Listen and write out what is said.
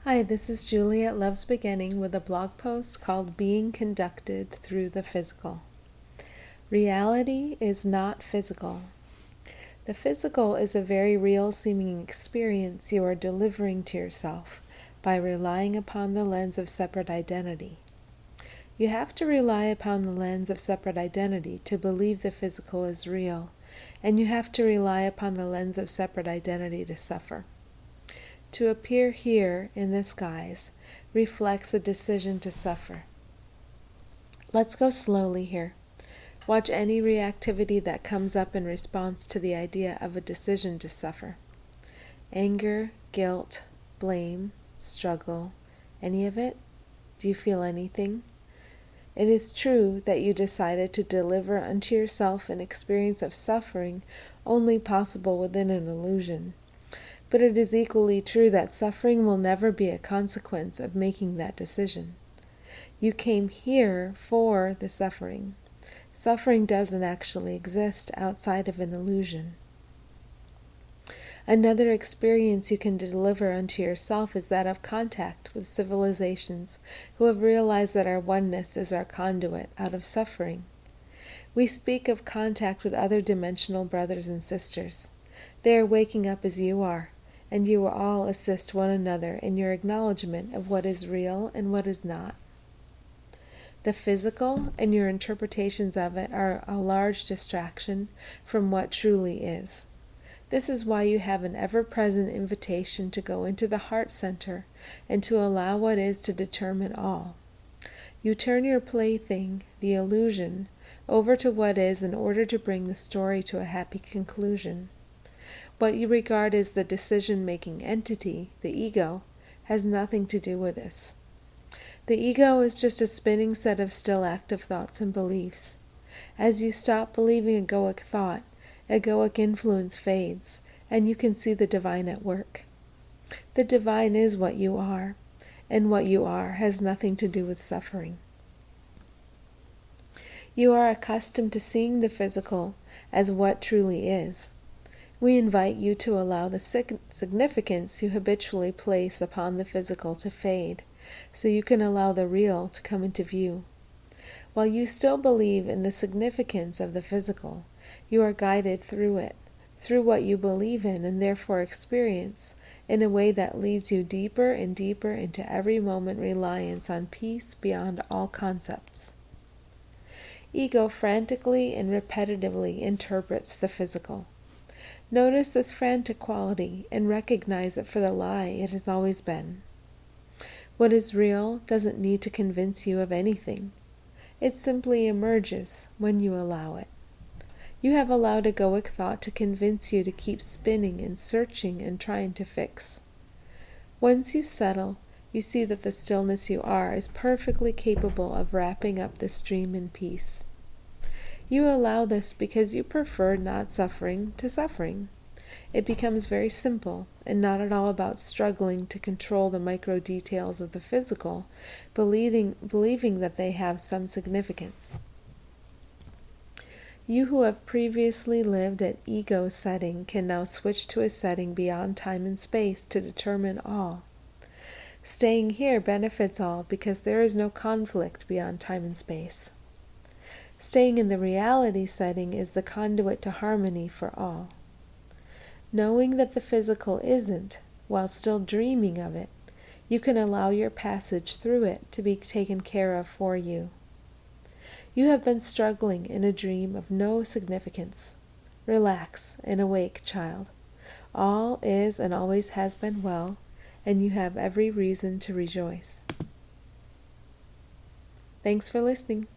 Hi, this is Julie at Love's Beginning with a blog post called Being Conducted Through the Physical. Reality is not physical. The physical is a very real seeming experience you are delivering to yourself by relying upon the lens of separate identity. You have to rely upon the lens of separate identity to believe the physical is real, and you have to rely upon the lens of separate identity to suffer. To appear here in this guise reflects a decision to suffer. Let's go slowly here. Watch any reactivity that comes up in response to the idea of a decision to suffer. Anger, guilt, blame, struggle, any of it? Do you feel anything? It is true that you decided to deliver unto yourself an experience of suffering only possible within an illusion. But it is equally true that suffering will never be a consequence of making that decision. You came here for the suffering. Suffering doesn't actually exist outside of an illusion. Another experience you can deliver unto yourself is that of contact with civilizations who have realized that our oneness is our conduit out of suffering. We speak of contact with other dimensional brothers and sisters. They are waking up as you are, and you will all assist one another in your acknowledgement of what is real and what is not. The physical and your interpretations of it are a large distraction from what truly is. This is why you have an ever-present invitation to go into the heart center and to allow what is to determine all. You turn your plaything, the illusion, over to what is in order to bring the story to a happy conclusion. What you regard as the decision-making entity, the ego, has nothing to do with this. The ego is just a spinning set of still active thoughts and beliefs. As you stop believing egoic thought, egoic influence fades, and you can see the divine at work. The divine is what you are, and what you are has nothing to do with suffering. You are accustomed to seeing the physical as what truly is. We invite you to allow the significance you habitually place upon the physical to fade, so you can allow the real to come into view. While you still believe in the significance of the physical, you are guided through it, through what you believe in and therefore experience, in a way that leads you deeper and deeper into every moment reliance on peace beyond all concepts. Ego frantically and repetitively interprets the physical. Notice this frantic quality and recognize it for the lie it has always been. What is real doesn't need to convince you of anything. It simply emerges when you allow it. You have allowed egoic thought to convince you to keep spinning and searching and trying to fix. Once you settle, you see that the stillness you are is perfectly capable of wrapping up the stream in peace. You allow this because you prefer not suffering to suffering. It becomes very simple and not at all about struggling to control the micro details of the physical, believing that they have some significance. You who have previously lived at ego setting can now switch to a setting beyond time and space to determine all. Staying here benefits all because there is no conflict beyond time and space. Staying in the reality setting is the conduit to harmony for all. Knowing that the physical isn't, while still dreaming of it, you can allow your passage through it to be taken care of for you. You have been struggling in a dream of no significance. Relax and awake, child. All is and always has been well, and you have every reason to rejoice. Thanks for listening.